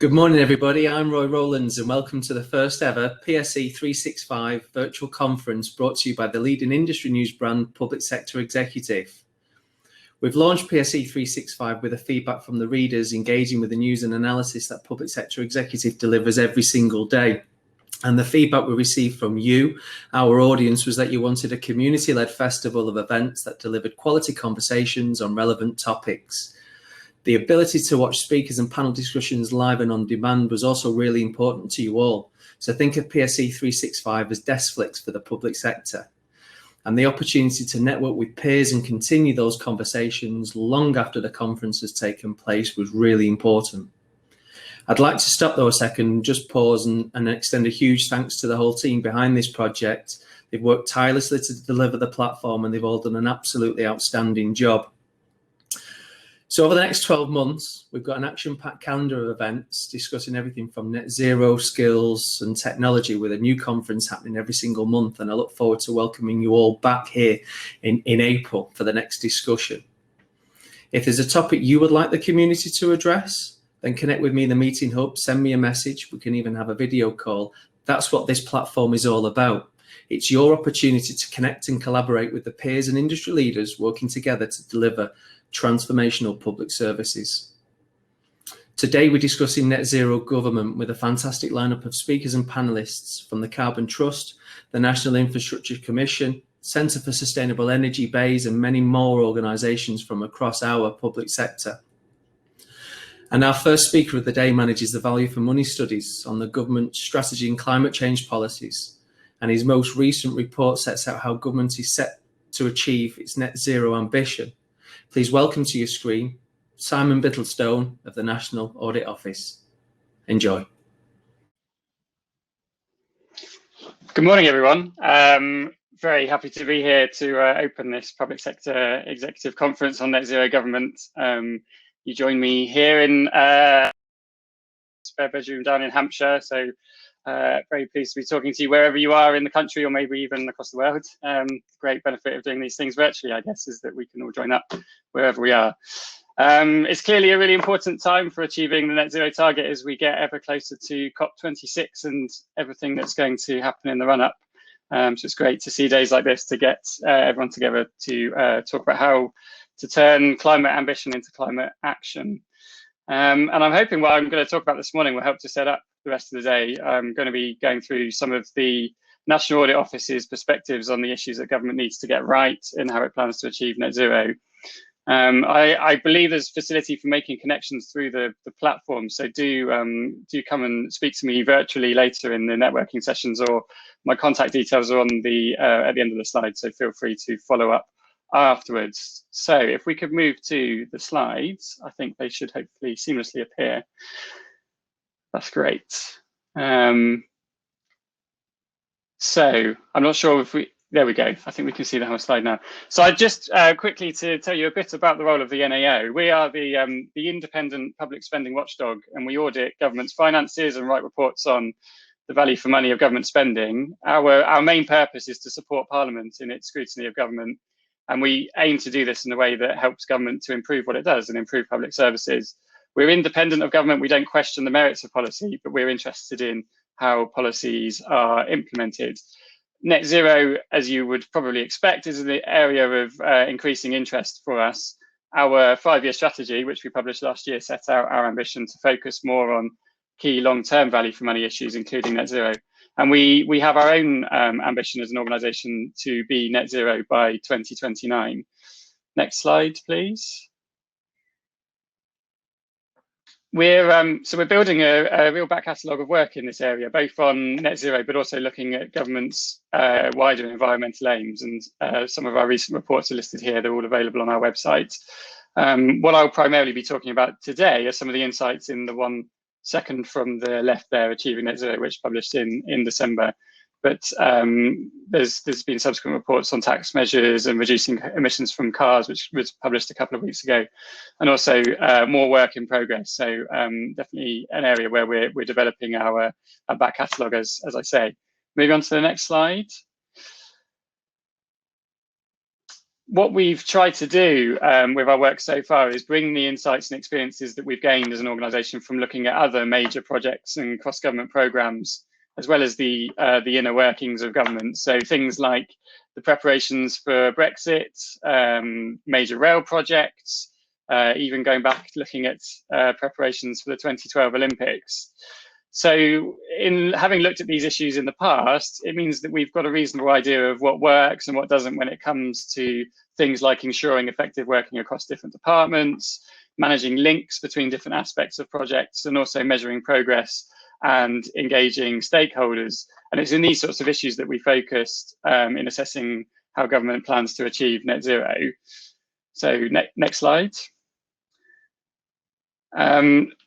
Good morning, everybody. I'm Roy Rowlands, and welcome to the first ever PSE 365 virtual conference brought to you by the leading industry news brand Public Sector Executive. We've launched PSE 365 with the feedback from the readers engaging with the news and analysis that Public Sector Executive delivers every single day. And the feedback we received from you, our audience, was that you wanted a community-led festival of events that delivered quality conversations on relevant topics. The ability to watch speakers and panel discussions live and on demand was also really important to you all. So think of PSE 365 as Deskflix for the public sector. And the opportunity to network with peers and continue those conversations long after the conference has taken place was really important. I'd like to stop though a second, just pause and extend a huge thanks to the whole team behind this project. They've worked tirelessly to deliver the platform and they've all done an absolutely outstanding job. So over the next 12 months, we've got an action-packed calendar of events discussing everything from net zero, skills and technology, with a new conference happening every single month. And I look forward to welcoming you all back here in April for the next discussion. If there's a topic you would like the community to address, then connect with me in the meeting hub, send me a message. We can even have a video call. That's what this platform is all about. It's your opportunity to connect and collaborate with the peers and industry leaders working together to deliver transformational public services. Today we're discussing net zero government with a fantastic lineup of speakers and panelists from the Carbon Trust, the National Infrastructure Commission, Centre for Sustainable Energy Bays, and many more organisations from across our public sector. And our first speaker of the day manages the value for money studies on the government strategy and climate change policies. And his most recent report sets out how government is set to achieve its net zero ambition. Please welcome to your screen, Simon Bittlestone of the National Audit Office. Enjoy. Good morning, everyone. Very happy to be here to open this Public Sector Executive Conference on Net Zero Government. You join me here in a spare bedroom down in Hampshire, so very pleased to be talking to you wherever you are in the country or maybe even across the world. Great benefit of doing these things virtually, I guess, is that we can all join up wherever we are. It's clearly a really important time for achieving the net zero target as we get ever closer to COP26 and everything that's going to happen in the run-up. So it's great to see days like this to get everyone together to talk about how to turn climate ambition into climate action. And I'm hoping what I'm going to talk about this morning will help to set up the rest of the day. I'm going to be going through some of the National Audit Office's perspectives on the issues that government needs to get right and how it plans to achieve net zero. I believe there's facility for making connections through the platform, so do come and speak to me virtually later in the networking sessions, or my contact details are on the at the end of the slide, so feel free to follow up afterwards. So if we could move to the slides, I think they should hopefully seamlessly appear. That's great. So I'm not sure if there we go. I think we can see the whole slide now. So I just quickly to tell you a bit about the role of the NAO. We are the independent public spending watchdog, and we audit government's finances and write reports on the value for money of government spending. Our main purpose is to support Parliament in its scrutiny of government, and we aim to do this in a way that helps government to improve what it does and improve public services. We're independent of government. We don't question the merits of policy, but we're interested in how policies are implemented. Net zero, as you would probably expect, is the area of increasing interest for us. Our 5-year strategy, which we published last year, set out our ambition to focus more on key long-term value for money issues, including net zero. And we have our own ambition as an organisation to be net zero by 2029. Next slide, please. We're building a real back catalogue of work in this area, both on net zero, but also looking at government's wider environmental aims. And some of our recent reports are listed here. They're all available on our website. What I'll primarily be talking about today are some of the insights in the one second from the left there, Achieving Net Zero, which published in December. But there's been subsequent reports on tax measures and reducing emissions from cars, which was published a couple of weeks ago, and also more work in progress. So definitely an area where we're developing our back catalogue, as I say. Moving on to the next slide. what we've tried to do with our work so far is bring the insights and experiences that we've gained as an organisation from looking at other major projects and cross-government programmes, as well as the inner workings of government. So things like the preparations for Brexit, major rail projects, even going back looking at preparations for the 2012 Olympics. So in having looked at these issues in the past, it means that we've got a reasonable idea of what works and what doesn't when it comes to things like ensuring effective working across different departments, managing links between different aspects of projects, and also measuring progress and engaging stakeholders. And it's in these sorts of issues that we focused in assessing how government plans to achieve net zero. So next slide.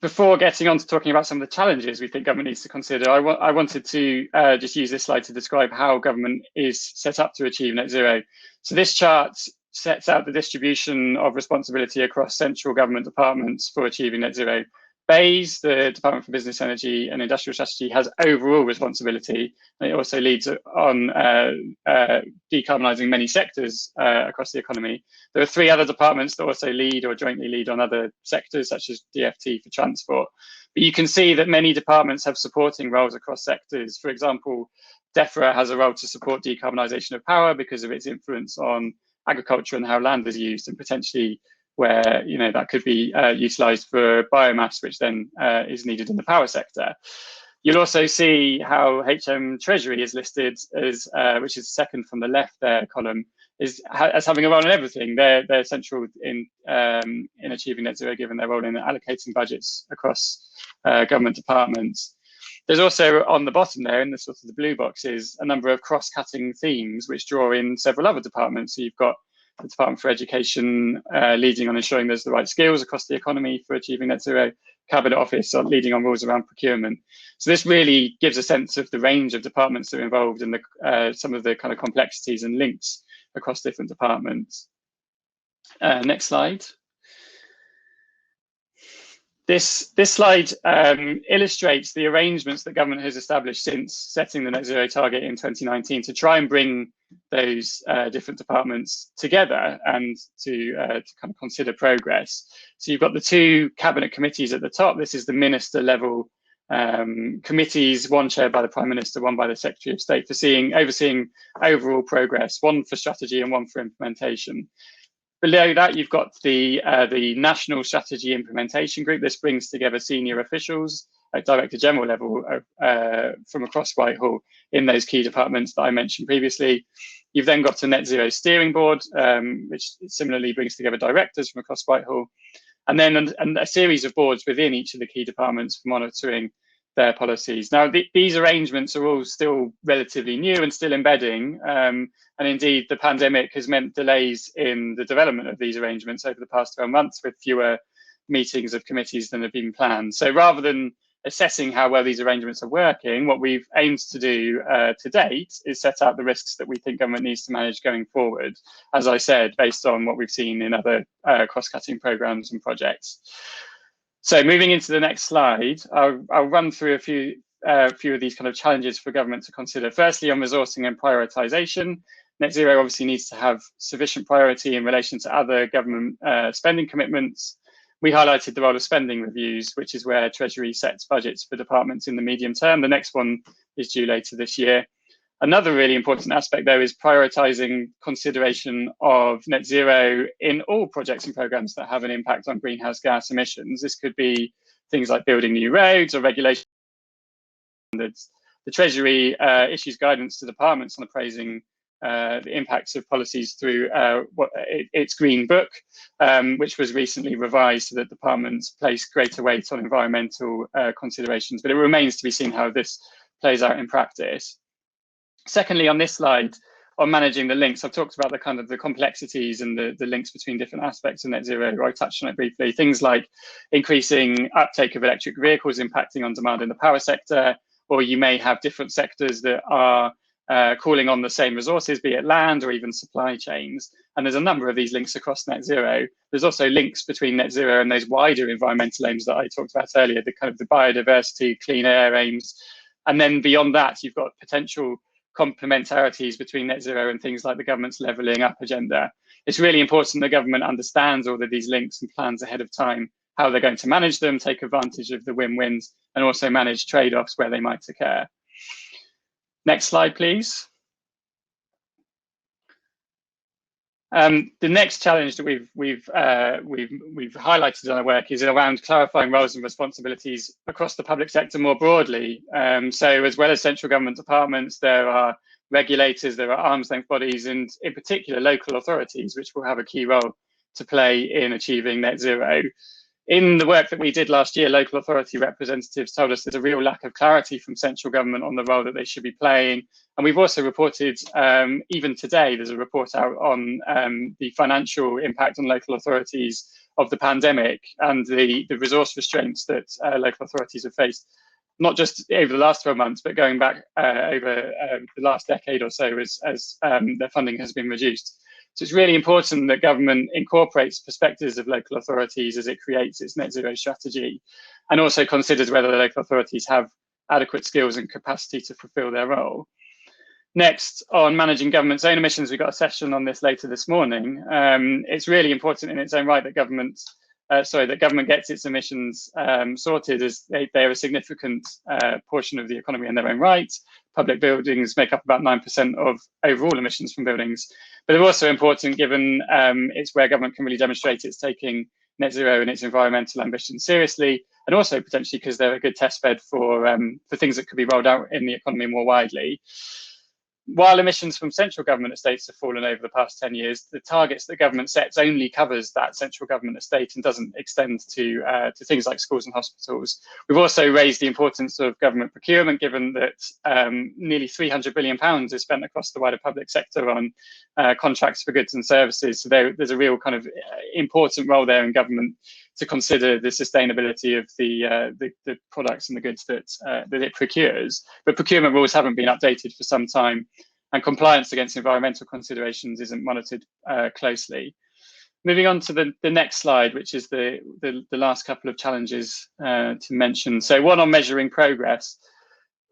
Before getting on to talking about some of the challenges we think government needs to consider, I wanted to just use this slide to describe how government is set up to achieve net zero. So this chart sets out the distribution of responsibility across central government departments for achieving net zero. BEIS, the Department for Business, Energy and Industrial Strategy, has overall responsibility. And it also leads on decarbonising many sectors across the economy. There are 3 other departments that also lead or jointly lead on other sectors, such as DFT for transport. But you can see that many departments have supporting roles across sectors. For example, DEFRA has a role to support decarbonisation of power because of its influence on agriculture and how land is used, and potentially where that could be utilised for biomass, which then is needed in the power sector. You'll also see how HM Treasury is listed as, which is second from the left there column, as having a role in everything. They're central in achieving net zero, given their role in allocating budgets across government departments. There's also on the bottom there, in the sort of the blue boxes, a number of cross-cutting themes which draw in several other departments. So you've got the Department for Education leading on ensuring there's the right skills across the economy for achieving net zero, Cabinet Office leading on rules around procurement. So this really gives a sense of the range of departments that are involved in some of the kind of complexities and links across different departments. Next slide. This slide illustrates the arrangements that government has established since setting the net zero target in 2019 to try and bring those different departments together and to kind of consider progress. So you've got the 2 cabinet committees at the top. This is the minister level committees, one chaired by the Prime Minister, one by the Secretary of State, for overseeing overall progress, one for strategy and one for implementation. Below that, you've got the National Strategy Implementation Group. This brings together senior officials at Director General level from across Whitehall in those key departments that I mentioned previously. You've then got the Net Zero Steering Board, which similarly brings together directors from across Whitehall, and then a series of boards within each of the key departments for monitoring their policies. Now, these arrangements are all still relatively new and still embedding, and indeed the pandemic has meant delays in the development of these arrangements over the past 12 months, with fewer meetings of committees than have been planned. So rather than assessing how well these arrangements are working, what we've aimed to do to date is set out the risks that we think government needs to manage going forward, as I said, based on what we've seen in other cross-cutting programmes and projects. So moving into the next slide, I'll run through a few of these kind of challenges for government to consider. Firstly, on resourcing and prioritisation. Net zero obviously needs to have sufficient priority in relation to other government spending commitments. We highlighted the role of spending reviews, which is where Treasury sets budgets for departments in the medium term. The next one is due later this year. Another really important aspect, though, is prioritising consideration of net zero in all projects and programmes that have an impact on greenhouse gas emissions. This could be things like building new roads or regulation standards. The Treasury issues guidance to departments on appraising the impacts of policies through its Green Book, which was recently revised so that departments place greater weight on environmental considerations. But it remains to be seen how this plays out in practice. Secondly, on this slide, on managing the links, I've talked about the complexities and the links between different aspects of net zero. I touched on it briefly. Things like increasing uptake of electric vehicles impacting on demand in the power sector, or you may have different sectors that are calling on the same resources, be it land or even supply chains. And there's a number of these links across net zero. There's also links between net zero and those wider environmental aims that I talked about earlier, the kind of the biodiversity, clean air aims. And then beyond that, you've got potential complementarities between net zero and things like the government's levelling up agenda. It's really important that government understands all of these links and plans ahead of time, how they're going to manage them, take advantage of the win-wins, and also manage trade-offs where they might occur. Next slide, please. The next challenge that we've highlighted in our work is around clarifying roles and responsibilities across the public sector more broadly. So as well as central government departments, there are regulators, there are arm's length bodies, and in particular local authorities, which will have a key role to play in achieving net zero. In the work that we did last year, local authority representatives told us there's a real lack of clarity from central government on the role that they should be playing. And we've also reported, even today, there's a report out on the financial impact on local authorities of the pandemic and the resource restraints that local authorities have faced, not just over the last 12 months, but going back over the last decade or so as their funding has been reduced. So it's really important that government incorporates perspectives of local authorities as it creates its net zero strategy, and also considers whether the local authorities have adequate skills and capacity to fulfill their role. Next, on managing government's own emissions, we've got a session on this later this morning. It's really important in its own right that government gets its emissions sorted, as they are a significant portion of the economy in their own right. Public buildings make up about 9% of overall emissions from buildings, but they're also important given it's where government can really demonstrate it's taking net zero and its environmental ambitions seriously, and also potentially because they're a good test bed for things that could be rolled out in the economy more widely. While emissions from central government estates have fallen over the past 10 years, the targets that government sets only covers that central government estate and doesn't extend to things like schools and hospitals. We've also raised the importance of government procurement, given that nearly £300 billion is spent across the wider public sector on contracts for goods and services. So there's a real kind of important role there in government to consider the sustainability of the products and the goods that it procures. But procurement rules haven't been updated for some time, and compliance against environmental considerations isn't monitored closely. Moving on to the next slide, which is the last couple of challenges to mention. So one on measuring progress.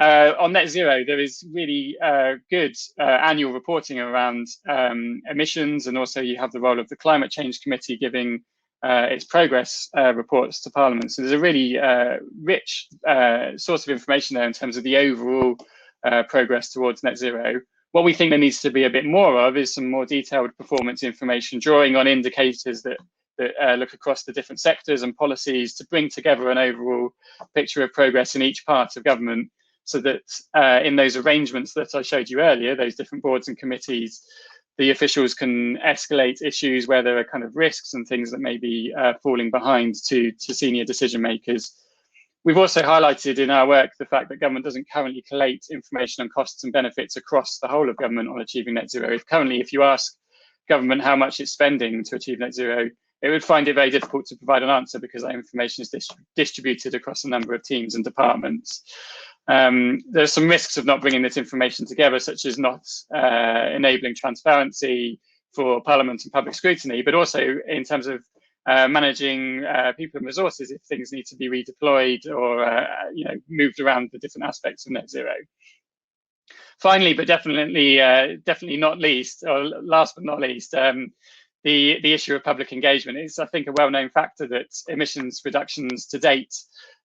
On net zero, there is really good annual reporting around emissions, and also you have the role of the Climate Change Committee giving its progress reports to Parliament. So there's a really rich source of information there in terms of the overall progress towards net zero. What we think there needs to be a bit more of is some more detailed performance information, drawing on indicators that look across the different sectors and policies to bring together an overall picture of progress in each part of government, so that in those arrangements that I showed you earlier, those different boards and committees, the officials can escalate issues where there are kind of risks and things that may be falling behind to senior decision makers. We've also highlighted in our work the fact that government doesn't currently collate information on costs and benefits across the whole of government on achieving net zero. If you ask government how much it's spending to achieve net zero, it would find it very difficult to provide an answer because that information is distributed across a number of teams and departments. There's some risks of not bringing this information together, such as not enabling transparency for Parliament and public scrutiny, but also in terms of managing people and resources if things need to be redeployed or moved around the different aspects of net zero. Finally, but definitely not least, or last but not least, the issue of public engagement is, I think, a well-known factor that emissions reductions to date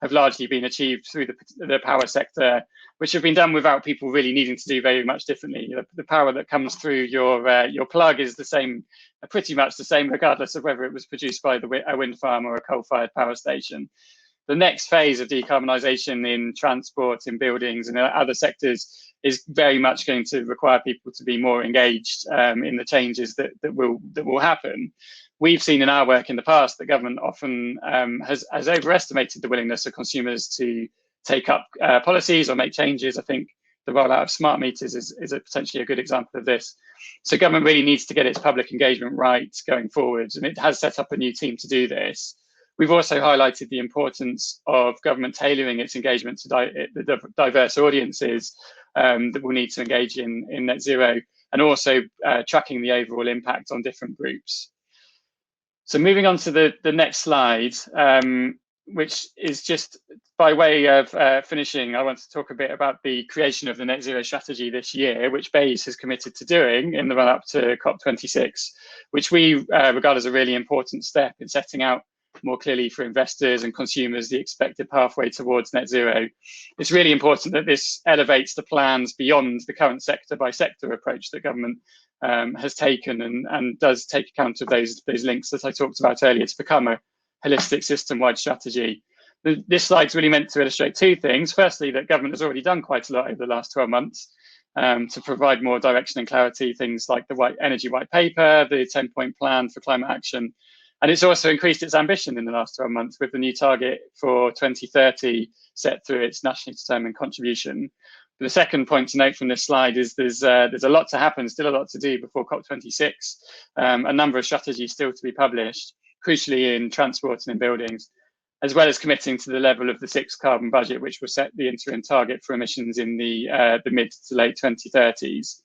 have largely been achieved through the power sector, which have been done without people really needing to do very much differently. The power that comes through your plug is the same, pretty much the same, regardless of whether it was produced by a wind farm or a coal-fired power station. The next phase of decarbonisation in transport, in buildings, and in other sectors is very much going to require people to be more engaged in the changes that will happen. We've seen in our work in the past that government often has overestimated the willingness of consumers to take up policies or make changes. I think the rollout of smart meters is potentially a good example of this. So government really needs to get its public engagement right going forward, and it has set up a new team to do this. We've also highlighted the importance of government tailoring its engagement to the diverse audiences that will need to engage in net zero, and also tracking the overall impact on different groups. So moving on to the next slide, which is just by way of finishing, I want to talk a bit about the creation of the net zero strategy this year, which BEIS has committed to doing in the run up to COP26, which we regard as a really important step in setting out more clearly for investors and consumers the expected pathway towards net zero. It's really important that this elevates the plans beyond the current sector by sector approach that government has taken and does take account of those links that I talked about earlier to become a holistic system-wide strategy. This slide's really meant to illustrate two things. Firstly, that government has already done quite a lot over the last 12 months to provide more direction and clarity, things like the Energy White Paper, the 10-point plan for climate action. And it's also increased its ambition in the last 12 months with the new target for 2030 set through its nationally determined contribution. The second point to note from this slide is there's a lot to happen, still a lot to do before COP26, a number of strategies still to be published, crucially in transport and in buildings, as well as committing to the level of the 6th carbon budget, which will set the interim target for emissions in the mid to late 2030s.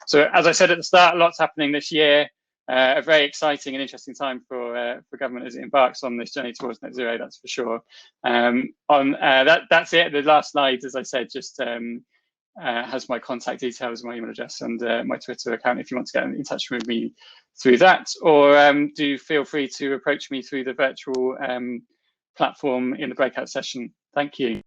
So as I said at the start, lots happening this year, a very exciting and interesting time for government as it embarks on this journey towards net zero, that's for sure. That's it. The last slide, as I said, just has my contact details, my email address, and my Twitter account if you want to get in touch with me through that, or do feel free to approach me through the virtual platform in the breakout session. Thank you.